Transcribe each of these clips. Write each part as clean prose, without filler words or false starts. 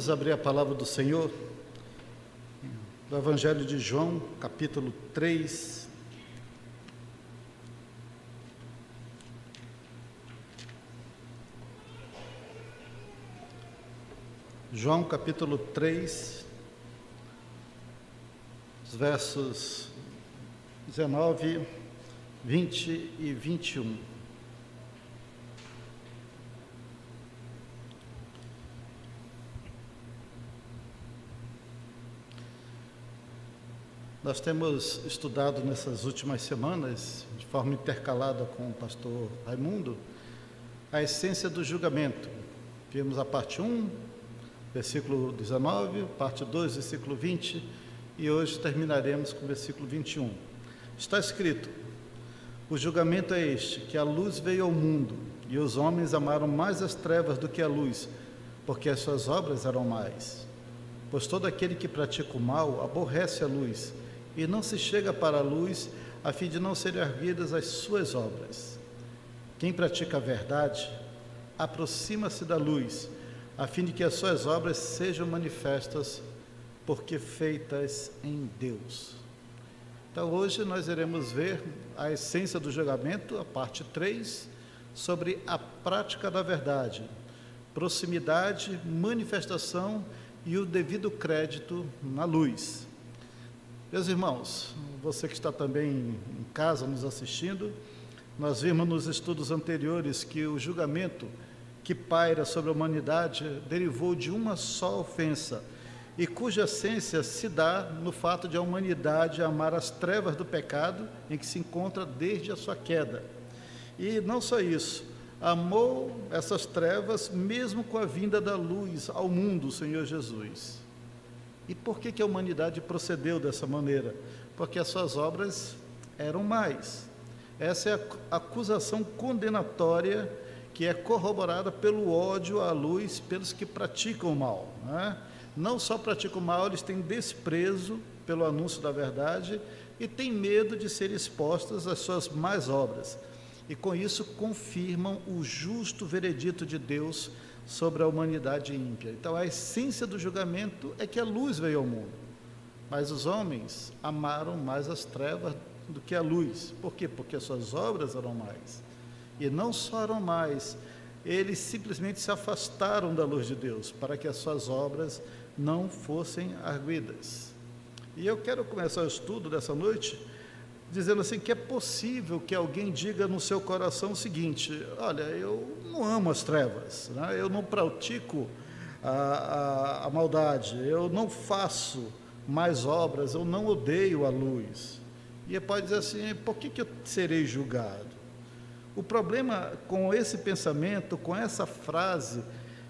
Vamos abrir a palavra do Senhor, do Evangelho de João, capítulo 3. João, capítulo 3, os versos 19, 20 e 21. Nós temos estudado nessas últimas semanas, de forma intercalada com o pastor Raimundo, a essência do julgamento. Vimos a parte 1, versículo 19, parte 2, versículo 20, e hoje terminaremos com o versículo 21. Está escrito: o julgamento é este, que a luz veio ao mundo, e os homens amaram mais as trevas do que a luz, porque as suas obras eram mais. Pois todo aquele que pratica o mal aborrece a luz, e não se chega para a luz, a fim de não serem arguidas as suas obras. Quem pratica a verdade, aproxima-se da luz, a fim de que as suas obras sejam manifestas, porque feitas em Deus. Então hoje nós iremos ver a essência do julgamento, a parte 3, sobre a prática da verdade, proximidade, manifestação e o devido crédito na luz. Meus irmãos, você que está também em casa nos assistindo, nós vimos nos estudos anteriores que o julgamento que paira sobre a humanidade derivou de uma só ofensa, e cuja essência se dá no fato de a humanidade amar as trevas do pecado em que se encontra desde a sua queda. E não só isso, amou essas trevas mesmo com a vinda da luz ao mundo, o Senhor Jesus. E por que a humanidade procedeu dessa maneira? Porque as suas obras eram mais. Essa é a acusação condenatória que é corroborada pelo ódio à luz pelos que praticam o mal, né? Não só praticam o mal, eles têm desprezo pelo anúncio da verdade e têm medo de serem expostas às suas más obras. E com isso confirmam o justo veredito de Deus sobre a humanidade ímpia. Então a essência do julgamento é que a luz veio ao mundo, mas os homens amaram mais as trevas do que a luz. Por quê? Porque as suas obras eram mais. E não só eram mais, eles simplesmente se afastaram da luz de Deus, para que as suas obras não fossem arguidas. E eu quero começar o estudo dessa noite dizendo assim, que é possível que alguém diga no seu coração o seguinte: olha, eu não amo as trevas, né? Eu não pratico a maldade, eu não faço mais obras, eu não odeio a luz. E ele pode dizer assim: por que eu serei julgado? O problema com esse pensamento, com essa frase,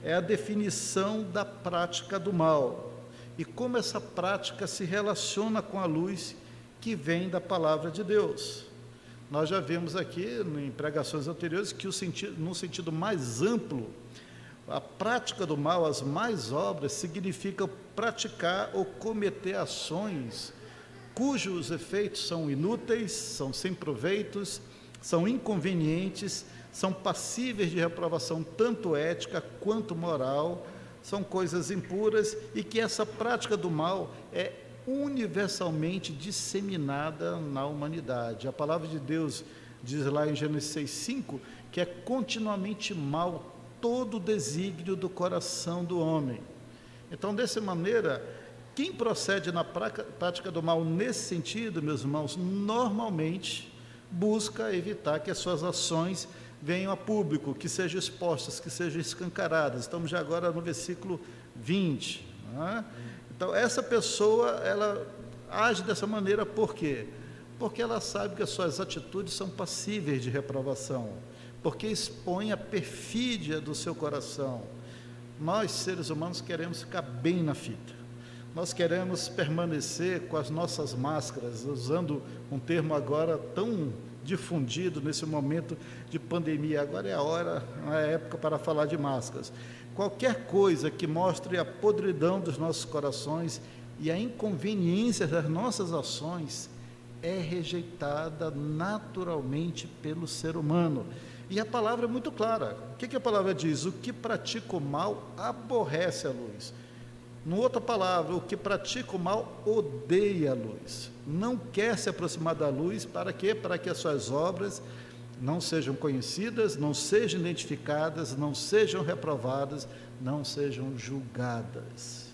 é a definição da prática do mal e como essa prática se relaciona com a luz que vem da palavra de Deus. Nós já vimos aqui em pregações anteriores que num sentido mais amplo, a prática do mal, as más obras, significa praticar ou cometer ações cujos efeitos são inúteis, são sem proveitos, são inconvenientes, são passíveis de reprovação tanto ética quanto moral, são coisas impuras, e que essa prática do mal é universalmente disseminada na humanidade. A palavra de Deus diz lá em Gênesis 6:5 que é continuamente mal todo o desígnio do coração do homem. Então, dessa maneira, quem procede na prática do mal nesse sentido, meus irmãos, normalmente busca evitar que as suas ações venham a público, que sejam expostas, que sejam escancaradas. Estamos já agora no versículo 20, né? Então, essa pessoa, ela age dessa maneira por quê? Porque ela sabe que as suas atitudes são passíveis de reprovação, porque expõe a perfídia do seu coração. Nós, seres humanos, queremos ficar bem na fita. Nós queremos permanecer com as nossas máscaras, usando um termo agora tão difundido nesse momento de pandemia. Agora é a hora, não é a época para falar de máscaras. Qualquer coisa que mostre a podridão dos nossos corações e a inconveniência das nossas ações é rejeitada naturalmente pelo ser humano. E a palavra é muito clara. O que a palavra diz? O que pratica o mal aborrece a luz. Em outra palavra, o que pratica o mal odeia a luz, não quer se aproximar da luz. Para quê? Para que as suas obras não sejam conhecidas, não sejam identificadas, não sejam reprovadas, não sejam julgadas.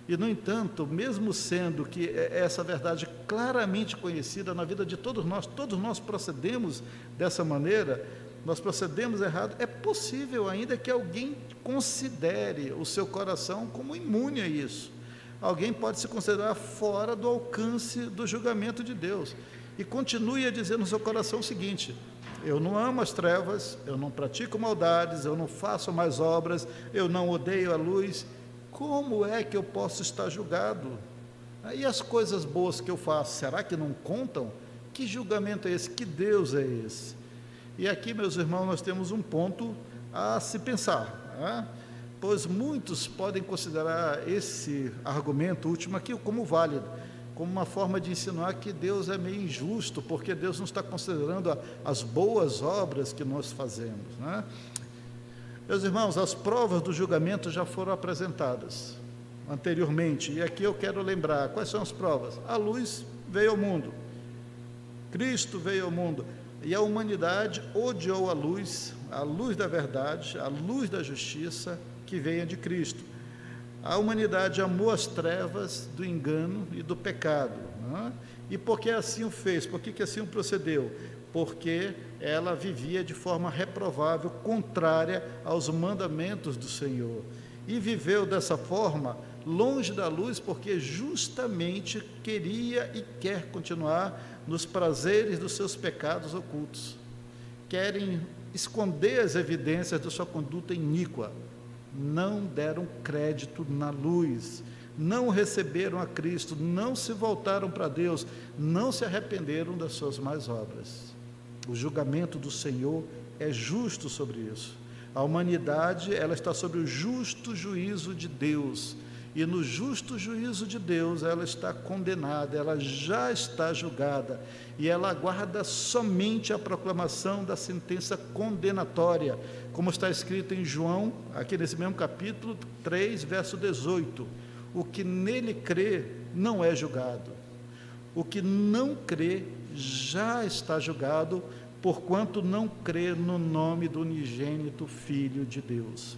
E, no entanto, mesmo sendo que essa verdade claramente conhecida na vida de todos nós procedemos dessa maneira, nós procedemos errado, é possível ainda que alguém considere o seu coração como imune a isso. Alguém pode se considerar fora do alcance do julgamento de Deus e continue a dizer no seu coração o seguinte: eu não amo as trevas, eu não pratico maldades, eu não faço mais obras, eu não odeio a luz. Como é que eu posso estar julgado? E as coisas boas que eu faço, será que não contam? Que julgamento é esse? Que Deus é esse? E aqui, meus irmãos, nós temos um ponto a se pensar, né? Pois muitos podem considerar esse argumento último aqui como válido, como uma forma de insinuar que Deus é meio injusto, porque Deus não está considerando as boas obras que nós fazemos, né? Meus irmãos, as provas do julgamento já foram apresentadas anteriormente, e aqui eu quero lembrar, quais são as provas? A luz veio ao mundo, Cristo veio ao mundo, e a humanidade odiou a luz da verdade, a luz da justiça que veio de Cristo. A humanidade amou as trevas do engano e do pecado, né? E por que assim o fez? Por que assim o procedeu? Porque ela vivia de forma reprovável, contrária aos mandamentos do Senhor, e viveu dessa forma longe da luz, porque justamente queria e quer continuar nos prazeres dos seus pecados ocultos. Querem esconder as evidências da sua conduta iníqua. Não deram crédito na luz, não receberam a Cristo, não se voltaram para Deus, não se arrependeram das suas más obras. O julgamento do Senhor é justo sobre isso. A humanidade, ela está sob o justo juízo de Deus, e no justo juízo de Deus ela está condenada, ela já está julgada, e ela aguarda somente a proclamação da sentença condenatória, como está escrito em João, aqui nesse mesmo capítulo 3, verso 18: o que nele crê não é julgado, o que não crê já está julgado, porquanto não crê no nome do unigênito Filho de Deus.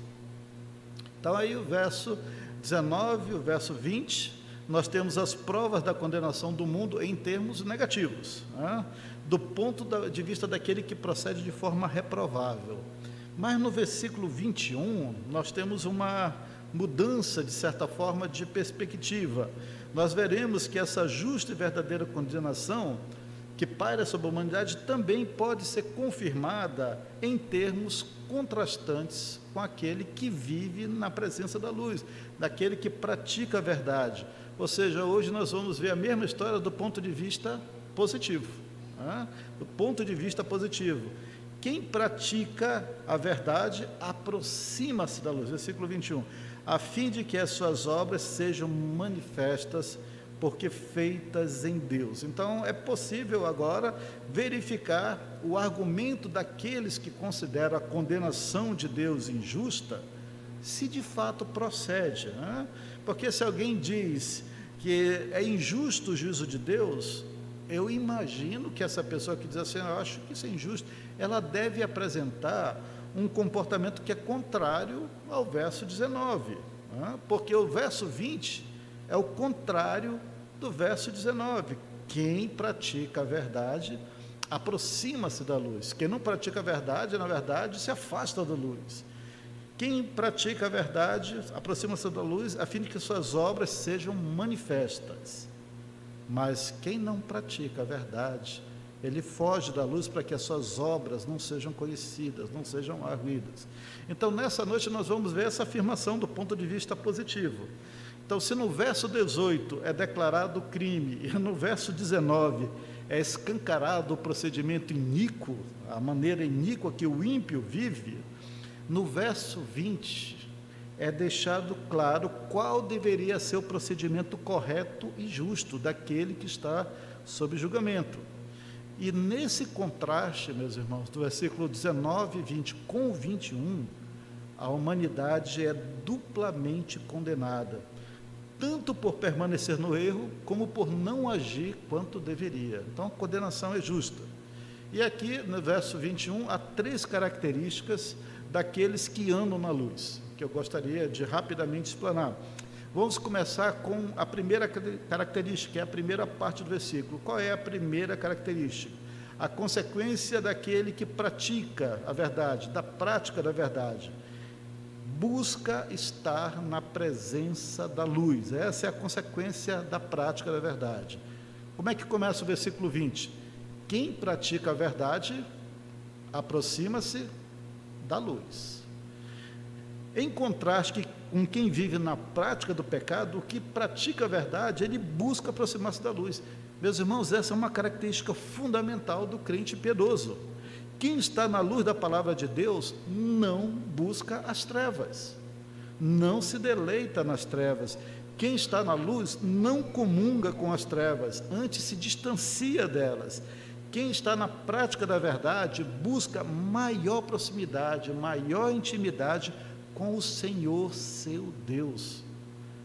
Então aí o verso 19, o verso 20, nós temos as provas da condenação do mundo em termos negativos, né? Do ponto de vista daquele que procede de forma reprovável. Mas no versículo 21, nós temos uma mudança, de certa forma, de perspectiva. Nós veremos que essa justa e verdadeira condenação que paira sobre a humanidade também pode ser confirmada em termos contrastantes com aquele que vive na presença da luz, daquele que pratica a verdade. Ou seja, hoje nós vamos ver a mesma história do ponto de vista positivo, né? Do ponto de vista positivo. Quem pratica a verdade aproxima-se da luz, versículo 21, a fim de que as suas obras sejam manifestas, porque feitas em Deus. Então, é possível agora verificar o argumento daqueles que consideram a condenação de Deus injusta, se de fato procede, né? Porque se alguém diz que é injusto o juízo de Deus, eu imagino que essa pessoa que diz assim, eu acho que isso é injusto, ela deve apresentar um comportamento que é contrário ao verso 19, né? Porque o verso 20 é o contrário do verso 19. Quem pratica a verdade aproxima-se da luz. Quem não pratica a verdade, na verdade, se afasta da luz. Quem pratica a verdade aproxima-se da luz, a fim de que suas obras sejam manifestas. Mas quem não pratica a verdade, ele foge da luz para que as suas obras não sejam conhecidas, não sejam arguidas. Então, nessa noite, nós vamos ver essa afirmação do ponto de vista positivo. Então, se no verso 18 é declarado o crime, e no verso 19 é escancarado o procedimento iníquo, a maneira iníqua que o ímpio vive, no verso 20 é deixado claro qual deveria ser o procedimento correto e justo daquele que está sob julgamento. E nesse contraste, meus irmãos, do versículo 19 e 20 com o 21, a humanidade é duplamente condenada. tanto por permanecer no erro, como por não agir quanto deveria. Então, a condenação é justa. E aqui, no verso 21, há 3 características daqueles que andam na luz, que eu gostaria de rapidamente explanar. Vamos começar com a primeira característica, que é a primeira parte do versículo. Qual é a primeira característica? A consequência daquele que pratica a verdade, da prática da verdade. Busca estar na presença da luz. Essa é a consequência da prática da verdade. Como é que começa o versículo 20? Quem pratica a verdade aproxima-se da luz. Em contraste com quem vive na prática do pecado, o que pratica a verdade, ele busca aproximar-se da luz. Meus irmãos, essa é uma característica fundamental do crente piedoso. Quem está na luz da palavra de Deus não busca as trevas, não se deleita nas trevas. Quem está na luz não comunga com as trevas, antes se distancia delas. Quem está na prática da verdade busca maior proximidade, maior intimidade com o Senhor seu Deus.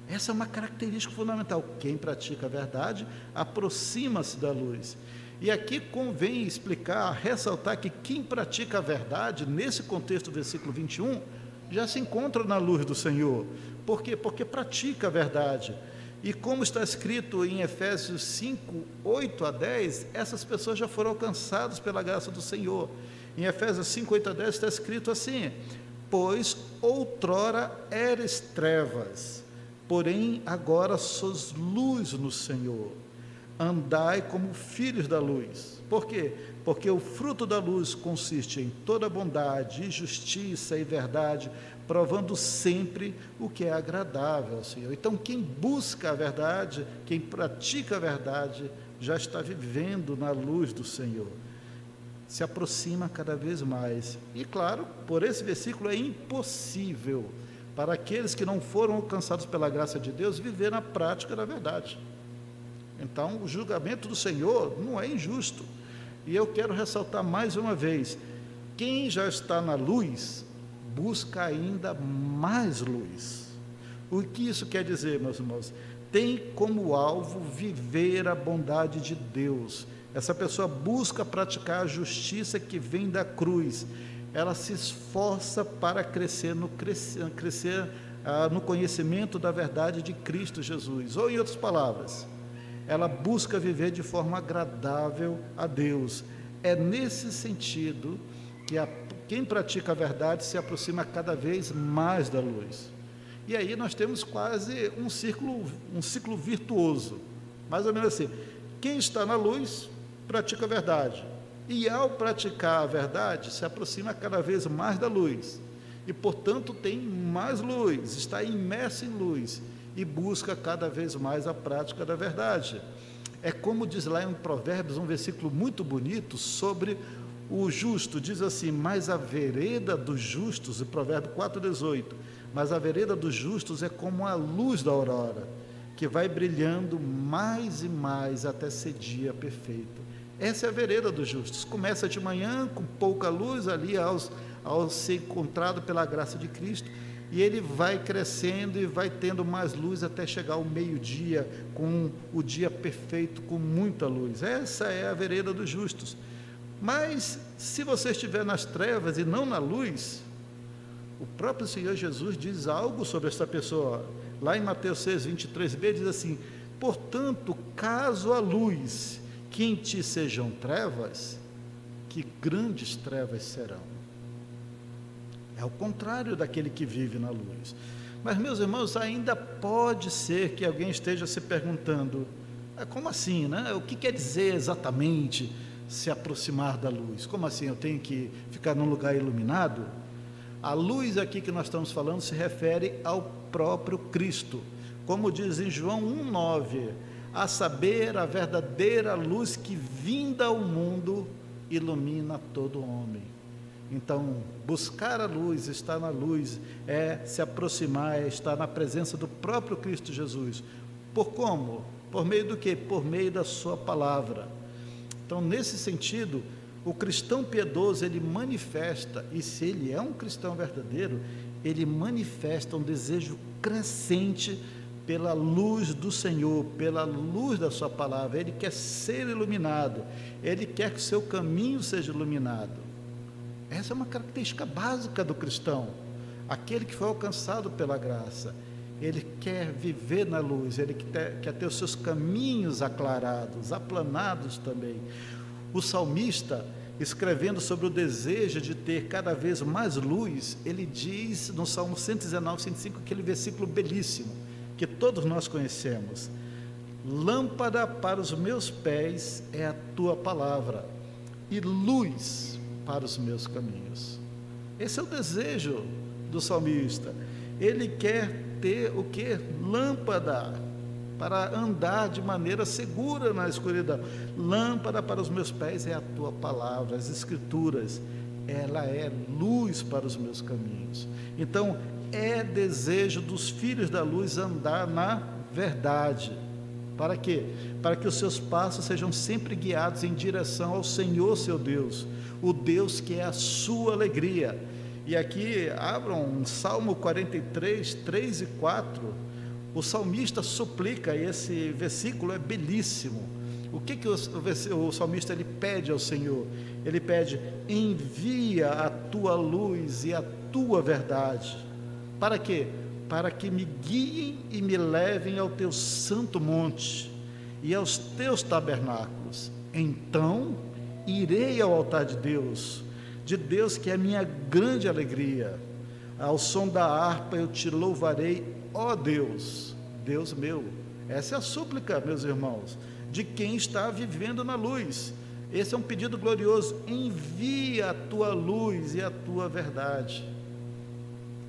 Essa é uma característica fundamental. Quem pratica a verdade aproxima-se da luz. E aqui convém explicar, ressaltar que quem pratica a verdade, nesse contexto do versículo 21, já se encontra na luz do Senhor. Por quê? Porque pratica a verdade. E como está escrito em Efésios 5, 8 a 10, essas pessoas já foram alcançadas pela graça do Senhor. Em Efésios 5, 8 a 10 está escrito assim: pois outrora eres trevas, porém agora sois luz no Senhor. Andai como filhos da luz. Por quê? Porque o fruto da luz consiste em toda bondade, justiça e verdade, provando sempre o que é agradável ao Senhor. Então, quem busca a verdade, quem pratica a verdade, já está vivendo na luz do Senhor. Se aproxima cada vez mais. E claro, por esse versículo é impossível para aqueles que não foram alcançados pela graça de Deus viver na prática da verdade. Então, o julgamento do Senhor não é injusto. E eu quero ressaltar mais uma vez: quem já está na luz, busca ainda mais luz. O que isso quer dizer, meus irmãos? Tem como alvo viver a bondade de Deus. Essa pessoa busca praticar a justiça que vem da cruz. Ela se esforça para crescer no conhecimento da verdade de Cristo Jesus. Ou, em outras palavras, ela busca viver de forma agradável a Deus. É nesse sentido que quem pratica a verdade se aproxima cada vez mais da luz. E aí nós temos quase um ciclo virtuoso, mais ou menos assim: quem está na luz pratica a verdade, e ao praticar a verdade se aproxima cada vez mais da luz, e portanto tem mais luz, está imerso em luz, e busca cada vez mais a prática da verdade. É como diz lá em Provérbios, um versículo muito bonito sobre o justo, diz assim: mas a vereda dos justos, em Provérbio 4,18, mas a vereda dos justos é como a luz da aurora, que vai brilhando mais e mais até ser dia perfeito. Essa é a vereda dos justos. Começa de manhã com pouca luz ali ao ser encontrado pela graça de Cristo, e ele vai crescendo e vai tendo mais luz até chegar ao meio-dia, com o dia perfeito, com muita luz. Essa é a vereda dos justos. Mas se você estiver nas trevas e não na luz, o próprio Senhor Jesus diz algo sobre essa pessoa. Lá em Mateus 6, 23b, diz assim: portanto, caso a luz que em ti sejam trevas, que grandes trevas serão. É o contrário daquele que vive na luz. Mas, meus irmãos, ainda pode ser que alguém esteja se perguntando: como assim, né? O que quer dizer exatamente se aproximar da luz? Como assim, eu tenho que ficar num lugar iluminado? A luz aqui que nós estamos falando se refere ao próprio Cristo. Como diz em João 1,9, a saber, a verdadeira luz que vinda ao mundo ilumina todo homem. Então, buscar a luz, estar na luz, é se aproximar, é estar na presença do próprio Cristo Jesus. Por como? Por meio do quê? Por meio da sua palavra. Então, nesse sentido, o cristão piedoso, ele manifesta, e se ele é um cristão verdadeiro, ele manifesta um desejo crescente pela luz do Senhor, pela luz da sua palavra. Ele quer ser iluminado, ele quer que o seu caminho seja iluminado. Essa é uma característica básica do cristão, aquele que foi alcançado pela graça. Ele quer viver na luz, ele quer ter os seus caminhos aclarados, aplanados também. O salmista, escrevendo sobre o desejo de ter cada vez mais luz, ele diz no Salmo 119, 105, aquele versículo belíssimo, que todos nós conhecemos: lâmpada para os meus pés é a tua palavra, e luz para os meus caminhos. Esse é o desejo do salmista. Ele quer ter o que? Lâmpada para andar de maneira segura na escuridão. Lâmpada para os meus pés é a tua palavra, as escrituras, ela é luz para os meus caminhos. Então, é desejo dos filhos da luz andar na verdade. Para quê? Para que os seus passos sejam sempre guiados em direção ao Senhor seu Deus, o Deus que é a sua alegria. E aqui, abram Salmo 43, 3 e 4, o salmista suplica, e esse versículo é belíssimo. O que o salmista ele pede ao Senhor? Ele pede: envia a tua luz e a tua verdade. Para quê? Para que me guiem e me levem ao teu santo monte e aos teus tabernáculos. Então irei ao altar de Deus que é a minha grande alegria. Ao som da harpa eu te louvarei, ó Deus, Deus meu. Essa é a súplica, meus irmãos, de quem está vivendo na luz. Esse é um pedido glorioso: envia a tua luz e a tua verdade.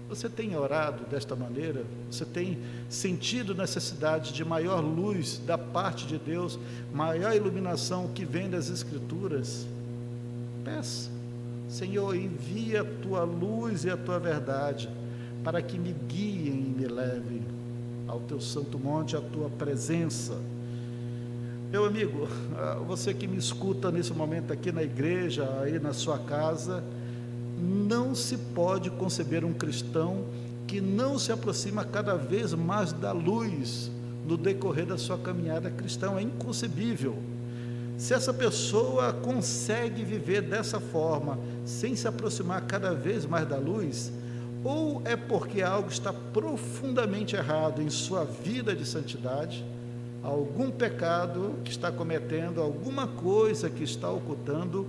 Você tem orado desta maneira? Você tem sentido necessidade de maior luz da parte de Deus, maior iluminação que vem das Escrituras? Peça: Senhor, envia a tua luz e a tua verdade, para que me guiem e me levem ao teu santo monte, à tua presença. Meu amigo, você que me escuta nesse momento aqui na igreja, aí na sua casa, não se pode conceber um cristão que não se aproxima cada vez mais da luz no decorrer da sua caminhada cristã. É inconcebível. Se essa pessoa consegue viver dessa forma, sem se aproximar cada vez mais da luz, ou é porque algo está profundamente errado em sua vida de santidade, algum pecado que está cometendo, alguma coisa que está ocultando,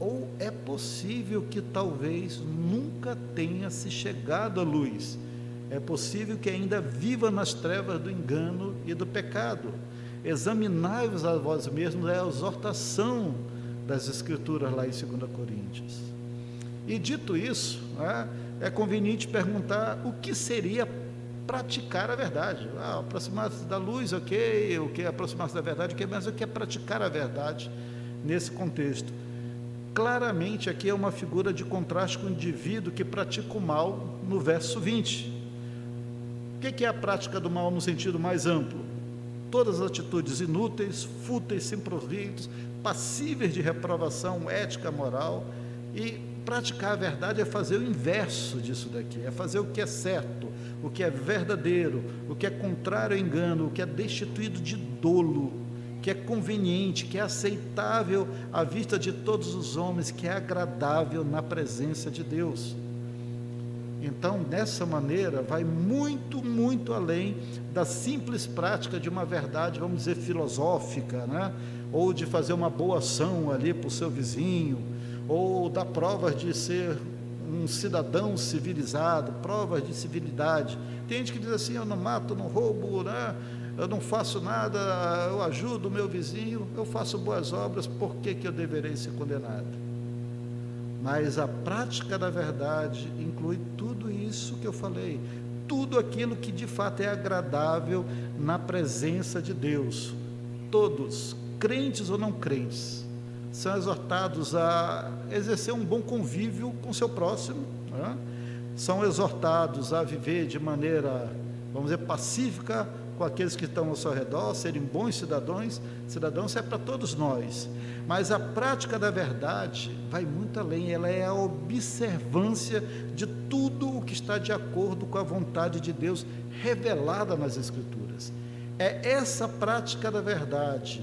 ou é possível que talvez nunca tenha se chegado à luz. É possível que ainda viva nas trevas do engano e do pecado. Examinai-vos a vós mesmos, é a exortação das Escrituras lá em 2 Coríntios. E dito isso, é conveniente perguntar o que seria praticar a verdade. Aproximar-se da luz, ok, o que é aproximar-se da verdade, ok, mas o que é praticar a verdade nesse contexto? Claramente aqui é uma figura de contraste com o indivíduo que pratica o mal no verso 20. O que é a prática do mal no sentido mais amplo? Todas as atitudes inúteis, fúteis, sem provitos, passíveis de reprovação ética, moral. E praticar a verdade é fazer o inverso disso daqui, é fazer o que é certo, o que é verdadeiro, o que é contrário ao engano, o que é destituído de dolo, que é conveniente, que é aceitável à vista de todos os homens, que é agradável na presença de Deus. Então, dessa maneira, vai muito, muito além da simples prática de uma verdade, vamos dizer, filosófica, né? Ou de fazer uma boa ação ali para o seu vizinho, ou dar provas de ser um cidadão civilizado, provas de civilidade. Tem gente que diz assim: eu não mato, não roubo, né? Eu não faço nada, eu ajudo o meu vizinho, eu faço boas obras, por que eu deverei ser condenado? Mas a prática da verdade inclui tudo isso que eu falei, tudo aquilo que de fato é agradável na presença de Deus. Todos, crentes ou não crentes, são exortados a exercer um bom convívio com seu próximo, né? São exortados a viver de maneira, vamos dizer, pacífica com com aqueles que estão ao seu redor, serem bons cidadãos é para todos nós. Mas a prática da verdade vai muito além, ela é a observância de tudo o que está de acordo com a vontade de Deus revelada nas Escrituras. É essa prática da verdade,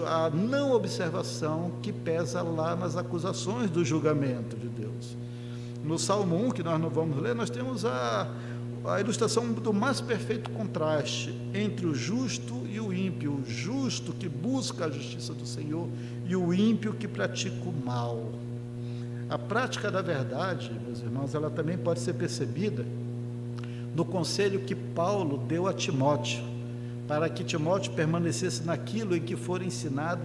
a não observação, que pesa lá nas acusações do julgamento de Deus. No Salmo 1, que nós não vamos ler, nós temos a ilustração do mais perfeito contraste entre o justo e o ímpio, o justo que busca a justiça do Senhor e o ímpio que pratica o mal. A prática da verdade, meus irmãos, ela também pode ser percebida no conselho que Paulo deu a Timóteo, para que Timóteo permanecesse naquilo em que for ensinado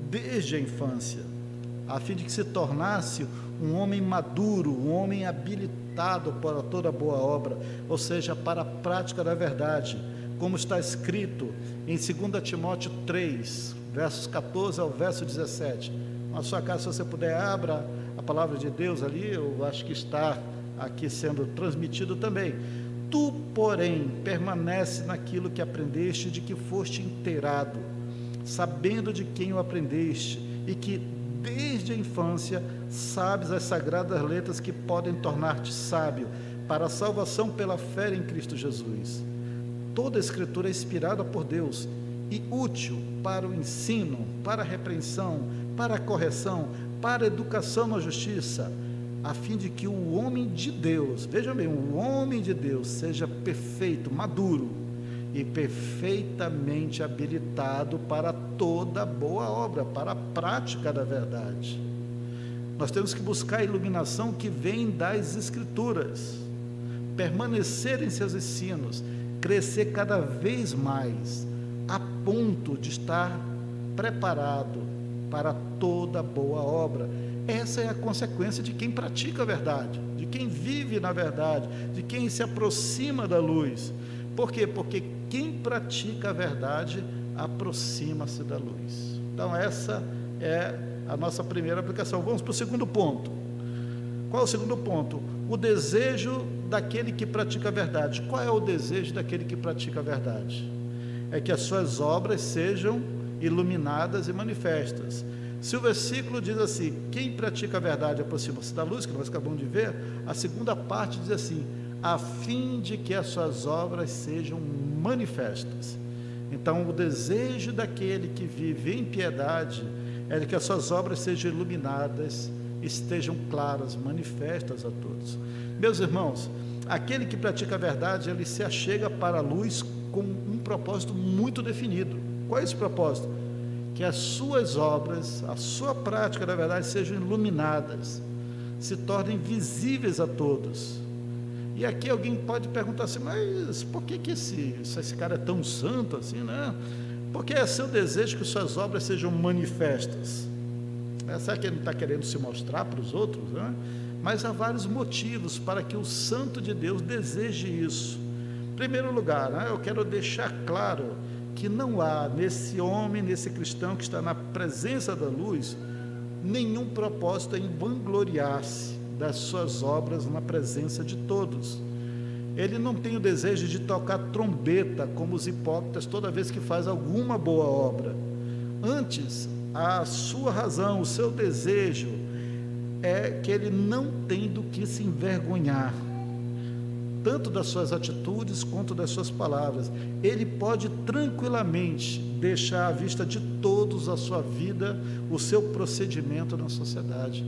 desde a infância, a fim de que se tornasse um homem maduro, um homem habilitado para toda boa obra, ou seja, para a prática da verdade, como está escrito em 2 Timóteo 3, versos 14 ao verso 17. Na sua casa, se você puder, abra a palavra de Deus ali, eu acho que está aqui sendo transmitido também. Tu, porém, permanece naquilo que aprendeste, de que foste inteirado, sabendo de quem o aprendeste, e que desde a infância sabes as sagradas letras que podem tornar-te sábio para a salvação pela fé em Cristo Jesus. Toda a Escritura é inspirada por Deus e útil para o ensino, para a repreensão, para a correção, para a educação na justiça, a fim de que o homem de Deus, veja bem, o homem de Deus seja perfeito, maduro e perfeitamente habilitado para toda boa obra, para a prática da verdade. Nós temos que buscar a iluminação que vem das Escrituras, permanecer em seus ensinos, crescer cada vez mais, a ponto de estar preparado para toda boa obra. Essa é a consequência de quem pratica a verdade, de quem vive na verdade, de quem se aproxima da luz. Por quê? Porque quem pratica a verdade aproxima-se da luz. Então essa é a nossa primeira aplicação. Vamos para o segundo ponto. Qual é o segundo ponto? O desejo daquele que pratica a verdade. Qual é o desejo daquele que pratica a verdade? É que as suas obras sejam iluminadas e manifestas. Se o versículo diz assim, quem pratica a verdade aproxima-se da luz, que nós acabamos de ver, a segunda parte diz assim, a fim de que as suas obras sejam manifestas. Então, o desejo daquele que vive em piedade é de que as suas obras sejam iluminadas, estejam claras, manifestas a todos. Meus irmãos, aquele que pratica a verdade, ele se achega para a luz com um propósito muito definido. Qual é esse propósito? Que as suas obras, a sua prática da verdade sejam iluminadas, se tornem visíveis a todos. E aqui alguém pode perguntar assim, mas por que esse cara é tão santo assim, né? Porque é seu desejo que suas obras sejam manifestas. Será que ele não está querendo se mostrar para os outros, né? Mas há vários motivos para que o santo de Deus deseje isso. Em primeiro lugar, né, eu quero deixar claro que não há nesse homem, nesse cristão que está na presença da luz, nenhum propósito em vangloriar-se das suas obras na presença de todos. Ele não tem o desejo de tocar trombeta como os hipócritas toda vez que faz alguma boa obra. Antes, a sua razão, o seu desejo é que ele não tem do que se envergonhar, tanto das suas atitudes quanto das suas palavras. Ele pode tranquilamente deixar à vista de todos a sua vida, o seu procedimento na sociedade.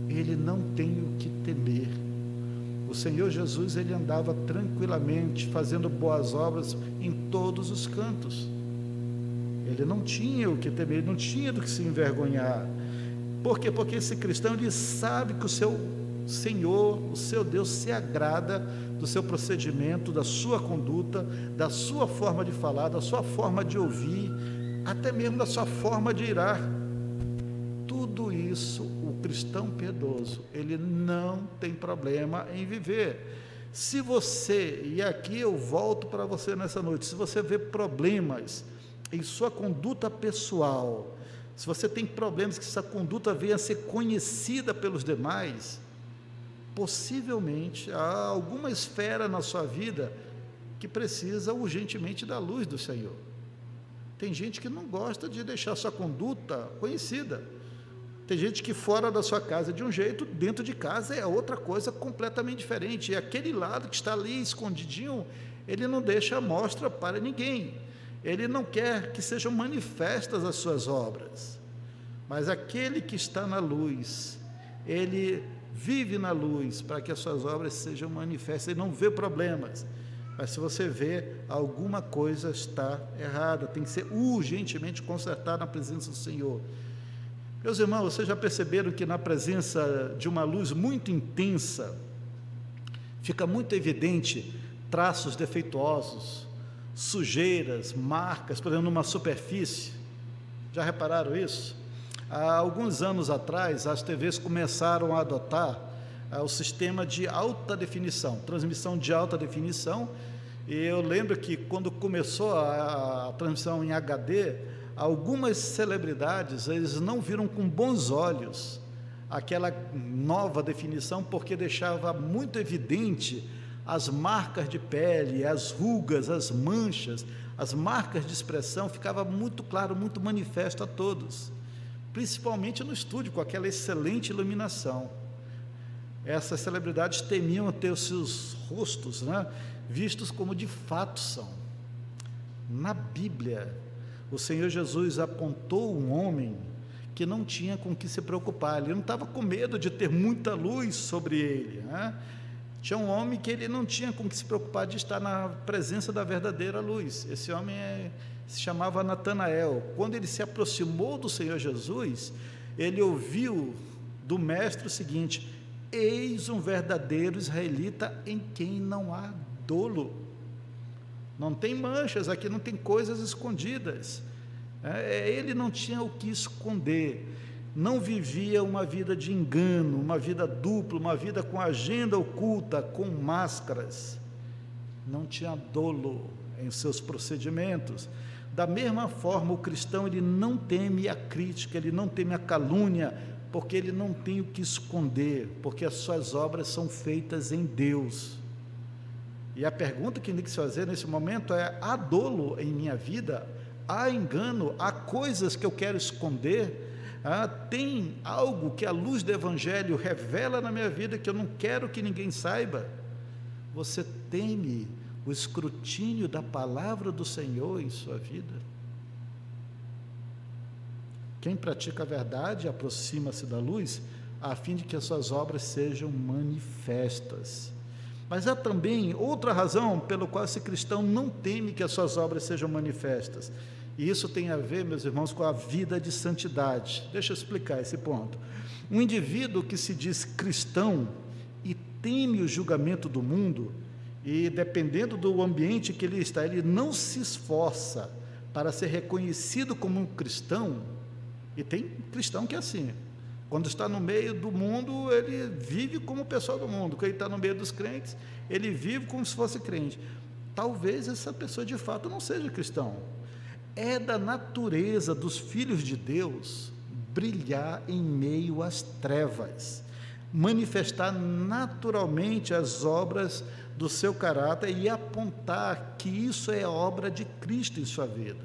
Ele não tem o que temer. O Senhor Jesus, ele andava tranquilamente, fazendo boas obras em todos os cantos. Ele não tinha o que temer, ele não tinha do que se envergonhar. Por quê? Porque esse cristão, ele sabe que o seu Senhor, o seu Deus, se agrada do seu procedimento, da sua conduta, da sua forma de falar, da sua forma de ouvir, até mesmo da sua forma de irar. Tudo isso, o cristão piedoso, ele não tem problema em viver. Se você, e aqui eu volto para você nessa noite, se você vê problemas em sua conduta pessoal, se você tem problemas que essa conduta venha a ser conhecida pelos demais, possivelmente há alguma esfera na sua vida que precisa urgentemente da luz do Senhor. Tem gente que não gosta de deixar sua conduta conhecida. Tem gente que fora da sua casa é de um jeito, dentro de casa é outra coisa completamente diferente. E aquele lado que está ali escondidinho, ele não deixa a mostra para ninguém. Ele não quer que sejam manifestas as suas obras. Mas aquele que está na luz, ele vive na luz para que as suas obras sejam manifestas. Ele não vê problemas. Mas se você vê, alguma coisa está errada, tem que ser urgentemente consertada na presença do Senhor. Meus irmãos, vocês já perceberam que na presença de uma luz muito intensa, fica muito evidente traços defeituosos, sujeiras, marcas, por exemplo, numa superfície? Já repararam isso? Há alguns anos atrás, as TVs começaram a adotar o sistema de alta definição, transmissão de alta definição, e eu lembro que quando começou a transmissão em HD, algumas celebridades, eles não viram com bons olhos aquela nova definição, porque deixava muito evidente as marcas de pele, as rugas, as manchas, as marcas de expressão, ficava muito claro, muito manifesto a todos, principalmente no estúdio, com aquela excelente iluminação. Essas celebridades temiam ter os seus rostos, vistos como de fato são. Na Bíblia, o Senhor Jesus apontou um homem que não tinha com que se preocupar, ele não estava com medo de ter muita luz sobre ele, Tinha um homem que ele não tinha com que se preocupar de estar na presença da verdadeira luz. Esse homem se chamava Natanael. Quando ele se aproximou do Senhor Jesus, ele ouviu do mestre o seguinte: eis um verdadeiro israelita em quem não há dolo. Não tem manchas, aqui não tem coisas escondidas. Ele não tinha o que esconder, não vivia uma vida de engano, uma vida dupla, uma vida com agenda oculta, com máscaras. Não tinha dolo em seus procedimentos. Da mesma forma, o cristão, ele não teme a crítica, ele não teme a calúnia, porque ele não tem o que esconder, porque as suas obras são feitas em Deus. E a pergunta que tem que se fazer nesse momento é: há dolo em minha vida? Há engano? Há coisas que eu quero esconder? Tem algo que a luz do Evangelho revela na minha vida que eu não quero que ninguém saiba? Você teme o escrutínio da palavra do Senhor em sua vida? Quem pratica a verdade aproxima-se da luz, a fim de que as suas obras sejam manifestas. Mas há também outra razão pelo qual esse cristão não teme que as suas obras sejam manifestas. E isso tem a ver, meus irmãos, com a vida de santidade. Deixa eu explicar esse ponto. Um indivíduo que se diz cristão e teme o julgamento do mundo, e dependendo do ambiente que ele está, ele não se esforça para ser reconhecido como um cristão. E tem cristão que é assim: quando está no meio do mundo, ele vive como pessoa do mundo. Quando ele está no meio dos crentes, ele vive como se fosse crente. Talvez essa pessoa de fato não seja cristão. É da natureza dos filhos de Deus brilhar em meio às trevas, manifestar naturalmente as obras do seu caráter e apontar que isso é obra de Cristo em sua vida.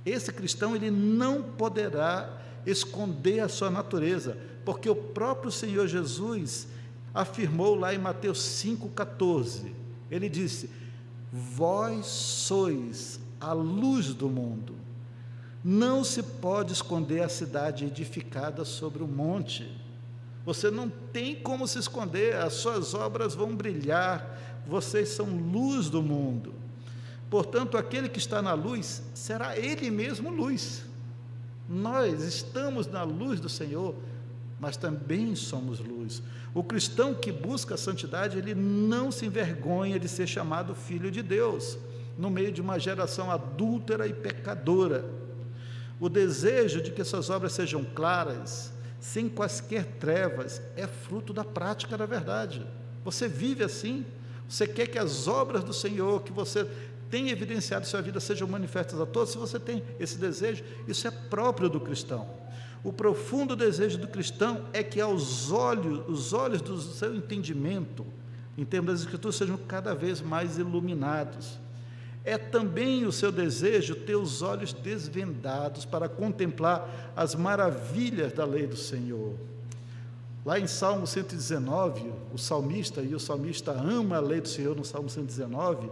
Esse cristão, ele não poderá esconder a sua natureza, porque o próprio Senhor Jesus afirmou lá em Mateus 5,14, ele disse: vós sois a luz do mundo, não se pode esconder a cidade edificada sobre o monte. Você não tem como se esconder, as suas obras vão brilhar, vocês são luz do mundo. Portanto, aquele que está na luz, será ele mesmo luz. Nós estamos na luz do Senhor, mas também somos luz. O cristão que busca a santidade, ele não se envergonha de ser chamado filho de Deus, no meio de uma geração adúltera e pecadora. O desejo de que suas obras sejam claras, sem quaisquer trevas, é fruto da prática da verdade. Você vive assim? Você quer que as obras do Senhor, que você tem evidenciado em sua vida, sejam manifestas a todos? Se você tem esse desejo, isso é próprio do cristão. O profundo desejo do cristão é que os olhos do seu entendimento em termos das Escrituras, sejam cada vez mais iluminados. É também o seu desejo ter os olhos desvendados para contemplar as maravilhas da lei do Senhor. Lá em Salmo 119, o salmista ama a lei do Senhor no Salmo 119,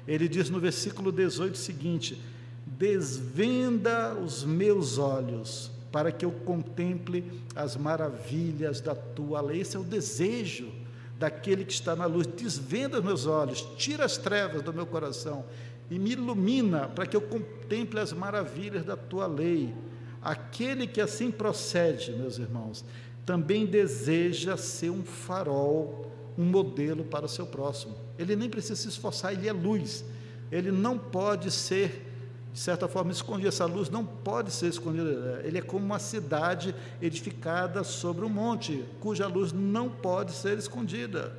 ele diz no versículo 18 o seguinte: desvenda os meus olhos, para que eu contemple as maravilhas da tua lei. Esse é o desejo daquele que está na luz. Desvenda os meus olhos, tira as trevas do meu coração e me ilumina, para que eu contemple as maravilhas da tua lei. Aquele que assim procede, meus irmãos, também deseja ser um farol, um modelo para o seu próximo. Ele nem precisa se esforçar, ele é luz. Ele não pode ser, de certa forma, escondido. Essa luz não pode ser escondida. Ele é como uma cidade edificada sobre um monte, cuja luz não pode ser escondida.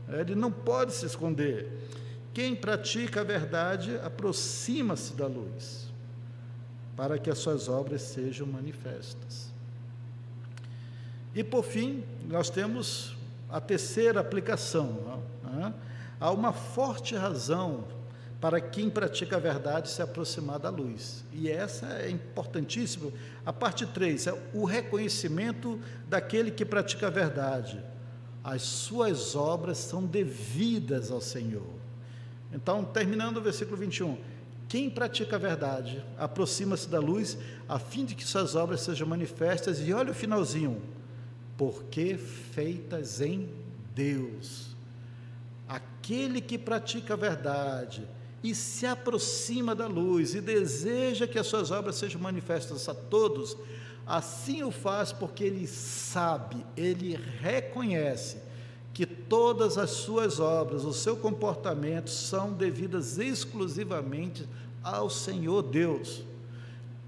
Ele não pode se esconder. Quem pratica a verdade aproxima-se da luz, para que as suas obras sejam manifestas. E por fim, nós temos a terceira aplicação. Há uma forte razão para quem pratica a verdade se aproximar da luz, e essa é importantíssima. A parte 3 é o reconhecimento daquele que pratica a verdade. As suas obras são devidas ao Senhor. Então, terminando o versículo 21, quem pratica a verdade aproxima-se da luz, a fim de que suas obras sejam manifestas. E olha o finalzinho: porque feitas em Deus. Aquele que pratica a verdade e se aproxima da luz e deseja que as suas obras sejam manifestas a todos, assim o faz porque ele sabe, ele reconhece que todas as suas obras, o seu comportamento são devidas exclusivamente ao Senhor Deus.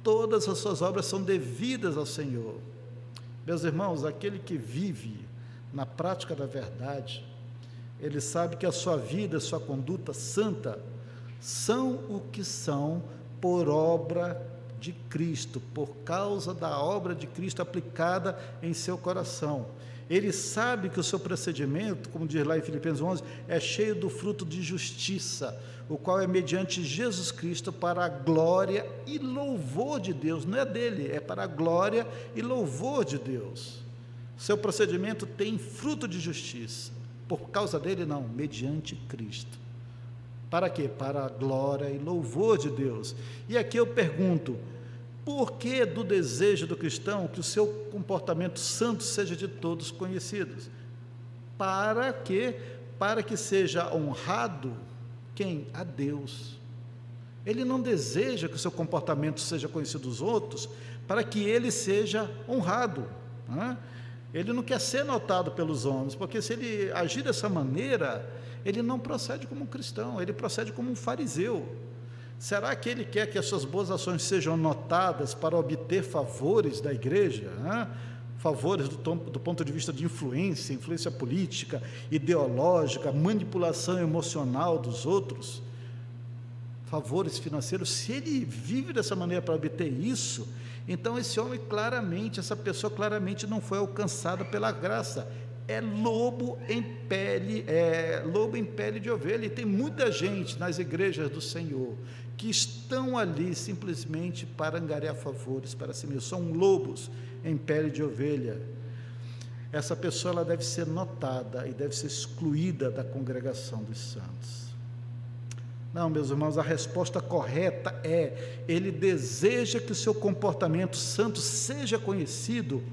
Todas as suas obras são devidas ao Senhor. Meus irmãos, aquele que vive na prática da verdade, ele sabe que a sua vida, a sua conduta santa, são o que são por obra de Cristo, por causa da obra de Cristo aplicada em seu coração. Ele sabe que o seu procedimento, como diz lá em Filipenses 11, é cheio do fruto de justiça, o qual é mediante Jesus Cristo para a glória e louvor de Deus. Não é dele, é para a glória e louvor de Deus. Seu procedimento tem fruto de justiça, por causa dele não, mediante Cristo. Para quê? Para a glória e louvor de Deus. E aqui eu pergunto: por que do desejo do cristão que o seu comportamento santo seja de todos conhecidos? Para quê? Para que seja honrado quem? A Deus. Ele não deseja que o seu comportamento seja conhecido dos outros para que ele seja honrado, né? Ele não quer ser notado pelos homens, porque se ele agir dessa maneira, ele não procede como um cristão, ele procede como um fariseu. Será que ele quer que as suas boas ações sejam notadas para obter favores da igreja, né? Favores do ponto de vista de influência política, ideológica, manipulação emocional dos outros, favores financeiros? Se ele vive dessa maneira para obter isso, então esse homem claramente, essa pessoa claramente não foi alcançada pela graça. É lobo em pele de ovelha. E tem muita gente nas igrejas do Senhor que estão ali simplesmente para angariar favores para si mesmos. São lobos em pele de ovelha. Essa pessoa ela deve ser notada e deve ser excluída da congregação dos santos. Não, meus irmãos, a resposta correta é: ele deseja que o seu comportamento santo seja conhecido,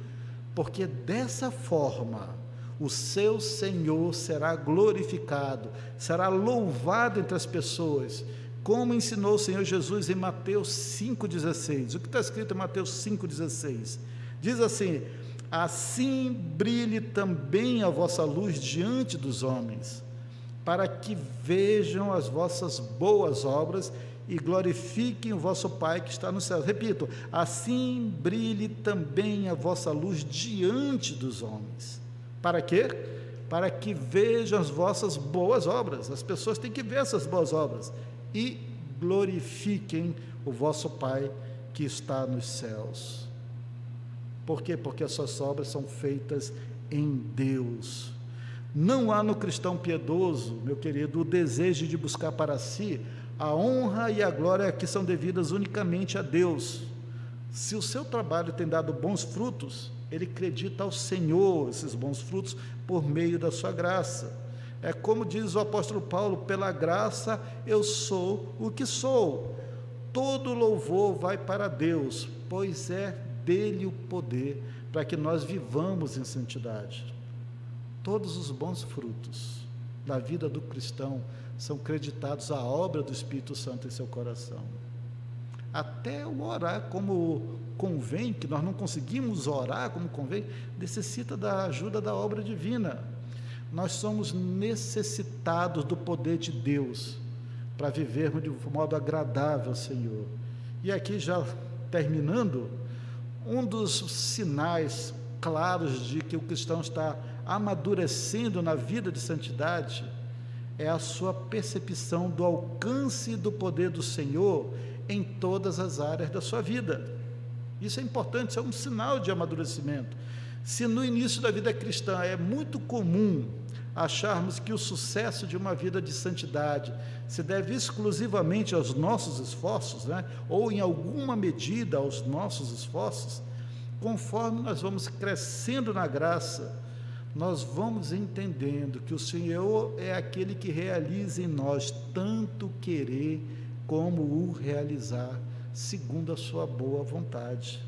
porque dessa forma o seu Senhor será glorificado, será louvado entre as pessoas, como ensinou o Senhor Jesus em Mateus 5,16. O que está escrito em Mateus 5,16? Diz assim: assim brilhe também a vossa luz diante dos homens, para que vejam as vossas boas obras e glorifiquem o vosso Pai que está no céu. Repito: assim brilhe também a vossa luz diante dos homens. Para quê? Para que vejam as vossas boas obras. As pessoas têm que ver essas boas obras e glorifiquem o vosso Pai que está nos céus. Por quê? Porque as suas obras são feitas em Deus. Não há no cristão piedoso, meu querido, o desejo de buscar para si a honra e a glória que são devidas unicamente a Deus. Se o seu trabalho tem dado bons frutos, ele acredita ao Senhor esses bons frutos por meio da sua graça. É como diz o apóstolo Paulo: pela graça eu sou o que sou. Todo louvor vai para Deus, pois é dele o poder para que nós vivamos em santidade. Todos os bons frutos da vida do cristão são creditados à obra do Espírito Santo em seu coração. Até o orar como convém, que nós não conseguimos orar como convém, necessita da ajuda da obra divina. Nós somos necessitados do poder de Deus para vivermos de modo agradável ao Senhor. E aqui, já terminando, um dos sinais claros de que o cristão está amadurecendo na vida de santidade é a sua percepção do alcance do poder do Senhor em todas as áreas da sua vida. Isso é importante, isso é um sinal de amadurecimento. Se no início da vida cristã é muito comum acharmos que o sucesso de uma vida de santidade se deve exclusivamente aos nossos esforços, ou em alguma medida aos nossos esforços, conforme nós vamos crescendo na graça, nós vamos entendendo que o Senhor é aquele que realiza em nós tanto querer como o realizar, segundo a sua boa vontade.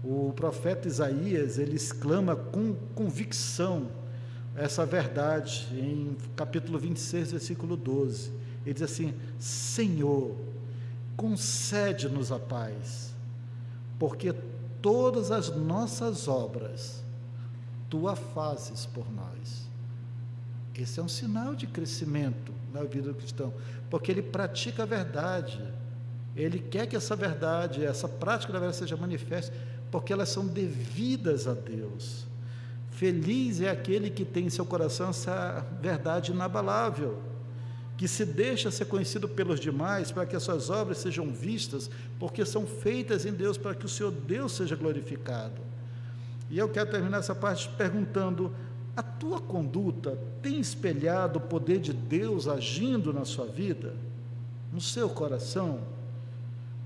O profeta Isaías, ele exclama com convicção essa verdade em capítulo 26, versículo 12. Ele diz assim: Senhor, concede-nos a paz, porque todas as nossas obras Tu a fazes por nós. Esse é um sinal de crescimento na vida do cristão, porque ele pratica a verdade, ele quer que essa verdade, essa prática da verdade seja manifesta, porque elas são devidas a Deus. Feliz é aquele que tem em seu coração essa verdade inabalável, que se deixa ser conhecido pelos demais, para que as suas obras sejam vistas, porque são feitas em Deus, para que o Senhor Deus seja glorificado. E eu quero terminar essa parte perguntando: a tua conduta tem espelhado o poder de Deus agindo na sua vida, no seu coração?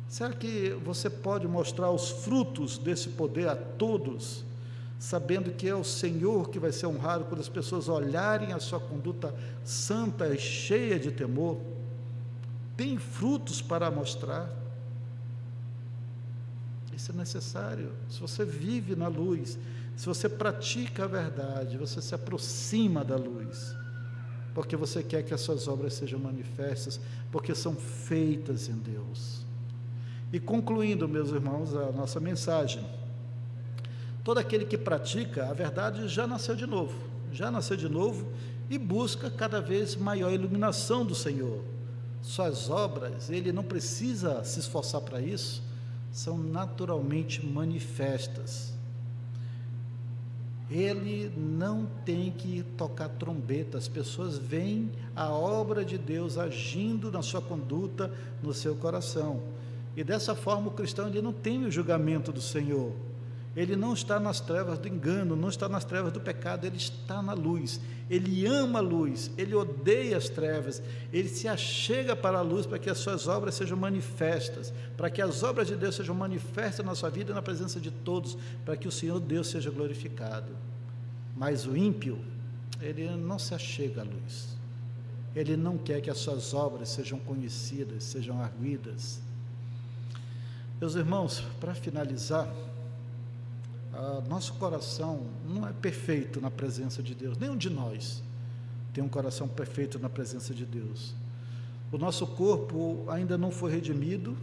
Será que você pode mostrar os frutos desse poder a todos, sabendo que é o Senhor que vai ser honrado quando as pessoas olharem a sua conduta santa e cheia de temor? Tem frutos para mostrar? Isso é necessário. Se você vive na luz, se você pratica a verdade, você se aproxima da luz, porque você quer que as suas obras sejam manifestas, porque são feitas em Deus. E concluindo, meus irmãos, a nossa mensagem: todo aquele que pratica a verdade já nasceu de novo e busca cada vez maior iluminação do Senhor. Suas obras, ele não precisa se esforçar para isso, são naturalmente manifestas. Ele não tem que tocar trombeta, as pessoas veem a obra de Deus agindo na sua conduta, no seu coração. E dessa forma o cristão, ele não tem o julgamento do Senhor, ele não está nas trevas do engano, não está nas trevas do pecado, ele está na luz, ele ama a luz, ele odeia as trevas, ele se achega para a luz para que as suas obras sejam manifestas, para que as obras de Deus sejam manifestas na sua vida e na presença de todos, para que o Senhor Deus seja glorificado. Mas o ímpio, ele não se achega à luz, ele não quer que as suas obras sejam conhecidas, sejam arguidas. Meus irmãos, para finalizar, nosso coração não é perfeito na presença de Deus, nenhum de nós tem um coração perfeito na presença de Deus. O nosso corpo ainda não foi redimido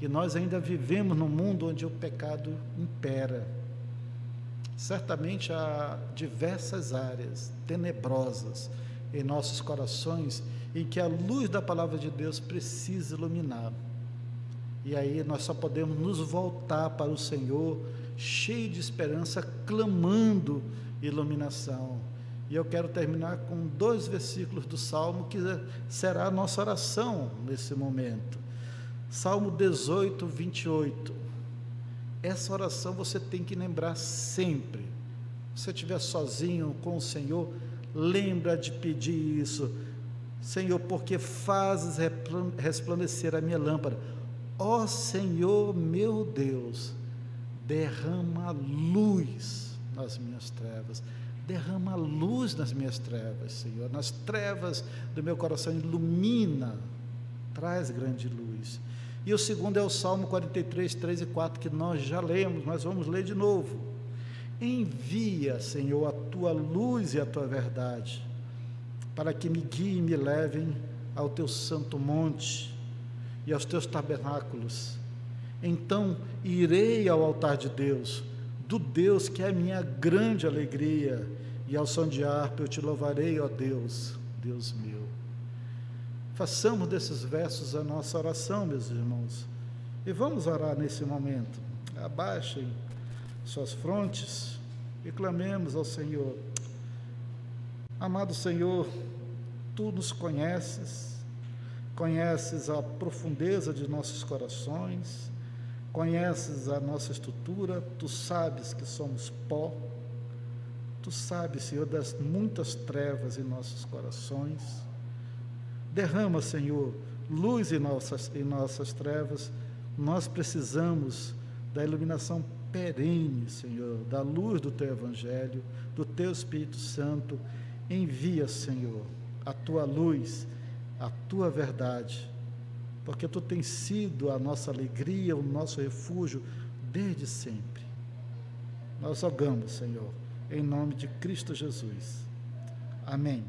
e nós ainda vivemos num mundo onde o pecado impera. Certamente há diversas áreas tenebrosas em nossos corações em que a luz da palavra de Deus precisa iluminar. E aí nós só podemos nos voltar para o Senhor cheio de esperança, clamando iluminação. E eu quero terminar com 2 versículos do Salmo, que será a nossa oração nesse momento. Salmo 18, 28. Essa oração você tem que lembrar sempre. você estiver sozinho com o Senhor, lembra de pedir isso. Senhor, porque fazes resplandecer a minha lâmpada. Ó Senhor meu Deus, derrama luz nas minhas trevas. Derrama luz nas minhas trevas, Senhor. Nas trevas do meu coração, ilumina, traz grande luz. E o segundo é o Salmo 43, 3 e 4, que nós já lemos, mas vamos ler de novo. Envia, Senhor, a tua luz e a tua verdade, para que me guiem e me levem ao teu santo monte e aos teus tabernáculos. Então irei ao altar de Deus, do Deus que é a minha grande alegria, e ao som de harpa eu te louvarei, ó Deus, Deus meu. Façamos desses versos a nossa oração, meus irmãos, e vamos orar nesse momento. Abaixem suas frontes e clamemos ao Senhor. Amado Senhor, Tu nos conheces, conheces a profundeza de nossos corações, conheces a nossa estrutura, Tu sabes que somos pó, Tu sabes, Senhor, das muitas trevas em nossos corações. Derrama, Senhor, luz em nossas trevas. Nós precisamos da iluminação perene, Senhor, da luz do Teu Evangelho, do Teu Espírito Santo. Envia, Senhor, a Tua luz, a Tua verdade, porque Tu tens sido a nossa alegria, o nosso refúgio desde sempre. Nós rogamos, Senhor, em nome de Cristo Jesus. Amém.